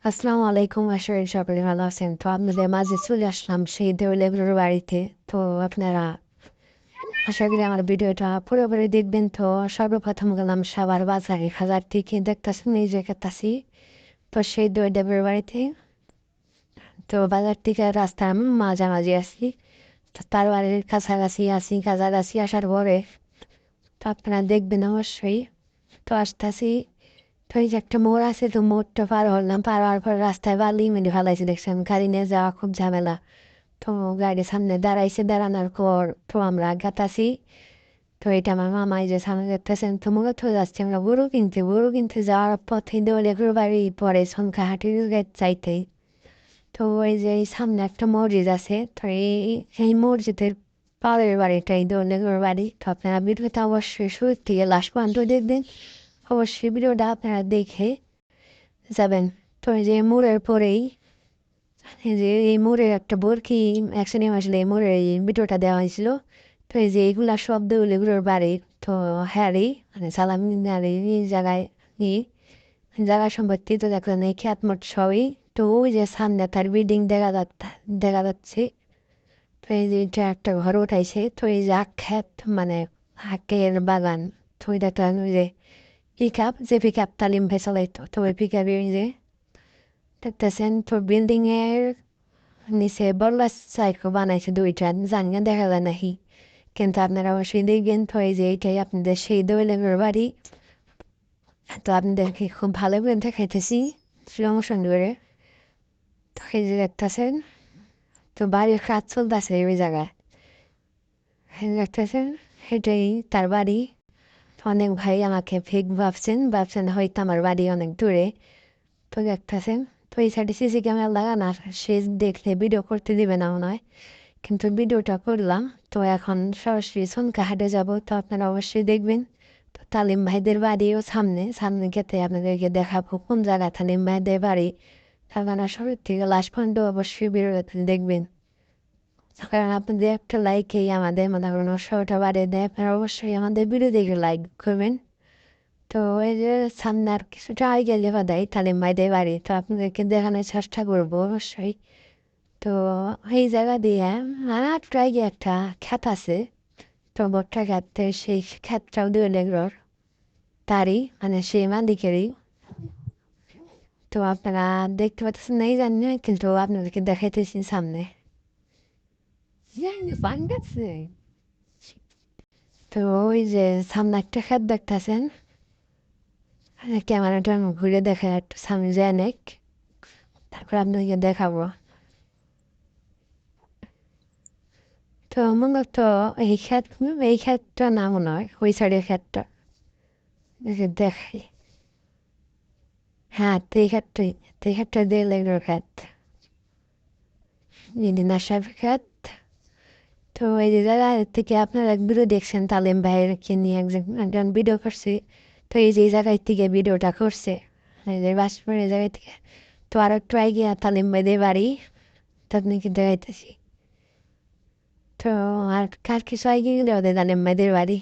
আসসালামু আলাইকুম। আশা করি সকলে ভালো আছেন। তো আপনাদের মাঝে চলে আসলাম সেই দেউলের বাড়িতে। তো আপনারা আশা করি আমার ভিডিওটা পুরোপুরি দেখবেন। তো সর্বপ্রথম গেলাম সাভার বাজারে, বাজার থেকে দেখতেছেন এই জায়গাটাছি। তো সেই দেবের বাড়িতে, তো বাজার থেকে রাস্তার মাঝামাঝি আসি। তো তার বাড়ির কাছাকাছি আসার পরে তো আপনারা দেখবেন অবশ্যই। তো আসতেছি, তো এই যে একটা মোড় আছে, তো মোড়টা পার হলাম, পার হওয়ার পর রাস্তায় বালি মেরে ফেলাইছে, দেখছেন গাড়ি নিয়ে যাওয়া খুব ঝামেলা। তো গাড়ির সামনে দাঁড়াইছে, দাঁড়ানোর পর তো আমরা গাতাছি। তো এটা আমার মামাই যে সামনে দেখতেছেন, তো মূলত যাচ্ছি আমরা গরু কিনতে যাওয়ার পথে দৌড়ে বাড়ি পরে সংখ্যাহাটির চাইতে। তো ওই যে এই সামনে একটা মসজিদ আছে, তো এই মসজিদের পাড়ের বাড়িটাই দৌড়ে বাড়ি। তো আপনারা ভিডিওটা অবশ্যই শুরু থেকে লাস্ট পর্যন্ত দেখবেন। অবশ্যই ভিডিওটা আপনারা দেখে যাবেন। তো এই যে মোড়ের পরেই, এই যে এই মোড়ের একটা বরকি অ্যাক্সিডেন্ট হয়েছিল, এই মোড়ের এই ভিডিওটা দেওয়া হয়েছিল। তো এই যে এইগুলা শব্দ এগুলোর বাড়ি। তো হ্যারি মানে সালাম এই জায়গায় জায়গা সম্পত্তি তো দেখলেন এই খ্যাত মোট সবই। তো ওই যে সামনে তার বিল্ডিং দেখা যাচ্ছে। তো এই যে এটা একটা ঘর উঠাইছে, তো এই যে খ্যাত মানে আখের বাগান। তো ওই দেখলেন ওই যে পিক আপ তালিম ভাই চালাইতো, তো ওই পিক আপে ওই যে দেখতেছেন। তো বিল্ডিং এর নিচে বড় সাইকো বানাইছে দুইটা, জানি না দেখা যায় নাকি, কিন্তু আপনারা অবশ্যই দেখবেন। তো এই যে এইটাই আপনাদের সেই দৌলের বাড়ি। তো আপনাদেরকে খুব ভালো করে দেখাইতেছি সমস্যা করে। তো এই যে দেখতেছেন, তো বাড়ির কাজ চলতেছে ওই জায়গায়, দেখতেছেন সেটাই তার বাড়ি। তো অনেক ভাই আমাকে ফেক ভাবছেন হয়তো আমার বাড়ি অনেক দূরে। তো দেখতেছেন, তো এই সাইডে সিসি ক্যামেরা লাগানো, সে দেখলে ভিডিও করতে দিবে না মনে হয়, কিন্তু ভিডিওটা করলাম। তো এখন সরাসরি সোনকাহাটে যাব, তো আপনারা অবশ্যই দেখবেন। তো তালিম ভাইদের বাড়িও সামনে সামনে গেতে আপনাদেরকে দেখাবো কোন জায়গায় তালিম ভাইদের বাড়ি। আপনারা শুরু থেকে লাস্ট পর্যন্ত অবশ্যই ভিডিওটা দেখবেন, কারণ আপনাদের একটা লাইকেই আমাদের মনে করেন উৎসাহটা বাড়িয়ে দেয়। আপনারা অবশ্যই আমাদের ভিডিও দেখে লাইক করবেন। তো এই যে সামনে আর কিছুটা আগে গেলে বাদাই তালিম ভাইদের বাড়ি, তো আপনাদেরকে দেখানোর চেষ্টা করবো অবশ্যই। তো এই জায়গা দিয়ে আর প্রায় গিয়ে একটা খ্যাত আছে। তো বট্টা খ্যাতে সেই খ্যাতটাও দুই লেগর তারই মানে সেই মালিকেরই। তো আপনারা দেখতে পাচ্ছেন নাই জানি না, কিন্তু আপনাদেরকে দেখাইতেছি সামনে। পান গেছে। তো ওই যে সামনে একটা খ্যাত দেখতেছেন, ক্যামেরাটা আমি ঘুরে দেখা একটু সামনে যায় নেক, তারপর আপনাকে দেখাবো। তো মূলত এই ক্ষেতটা না মনে হয় ওই সাইডের ক্ষেতটা, এই যে দেখাই। হ্যাঁ, তো এই ক্ষেতটা দিয়ে লেগের ক্ষেত, ইন্দিনা সাহেবের ক্ষেত। তো এই যে জায়গা থেকে আপনারা এক ভিডিও দেখছেন তালিম ভাইয়েরকে নিয়ে একজন ভিডিও করছে। তো এই যে এই জায়গায় থেকে ভিডিওটা করছে, এই যে বাসপুর এই জায়গায় থেকে। তো আর একটু গিয়া তালিম ভাইদের বাড়ি, তো আপনাকে দেখাইতেছি। তো আর কার কিছু আগে গেলে ওদের তালিম ভাইদের বাড়ি।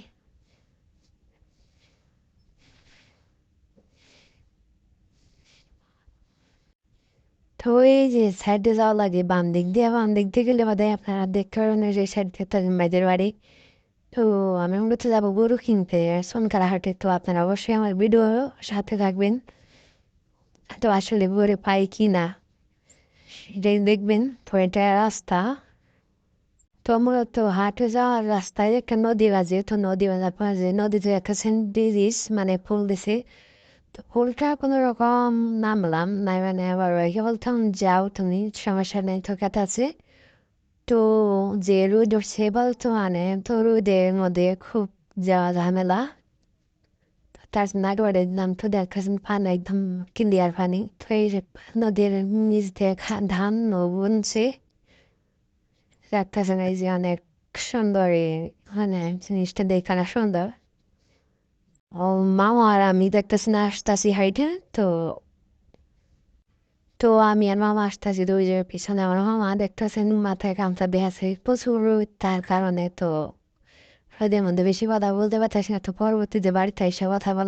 তো এই যে সাইডে যাওয়া লাগে বাম দিক দিয়ে গেলে বাদে আপনারা দেখতে পারবেন ওই যে সাইড দিয়ে তালিম ভাইদের বাড়ি। তো আমি মূলত যাবো গরু কিনতে সোনকারা হাটে। তো আপনারা অবশ্যই আমার ভিডিও সাথে থাকবেন। তো আসলে গরু পাই কি না সেটাই দেখবেন। তো এটা রাস্তা, তো মূলত হাটে যাওয়ার রাস্তায় একটা নদী আছে। তো নদী বাজার পর যে নদীতে একটা সেন্ট ডিজিস মানে ফুল দিছে। তো ফুলটা কোনো রকম নামলাম নাই, মানে আবার রেখে বলতাম যাও তুমি, সমস্যা নেই, তো কাটা আছে। তো যে রোদ উঠছে বলতো মানে, তো রোদের মধ্যে খুব যাওয়া ঝামেলা। তার নাগরের নাম তো দেখাছেন পানি একদম ক্লিয়ার পানি। তো এই যে নদীর নিচ দিয়ে ধান বুনছে দেখতেছেন, এই যে অনেক সুন্দর মানে জিনিসটা দেখে না সুন্দর। ও মামা আর আমি দেখতেছি না আসতেছি হাইটে। তো তো আমি আর মামা আসতেছি, তো ওই যে পিছনে আমার মামা দেখতেছেন মাথায় গামছা বেঁধেছে, প্রচুর রোদ তার কারণে। তো রোদের মধ্যে বেশি কথা বলতে পারতেছি না। তো পরবর্তীতে বাড়িতে এসে কথা বলা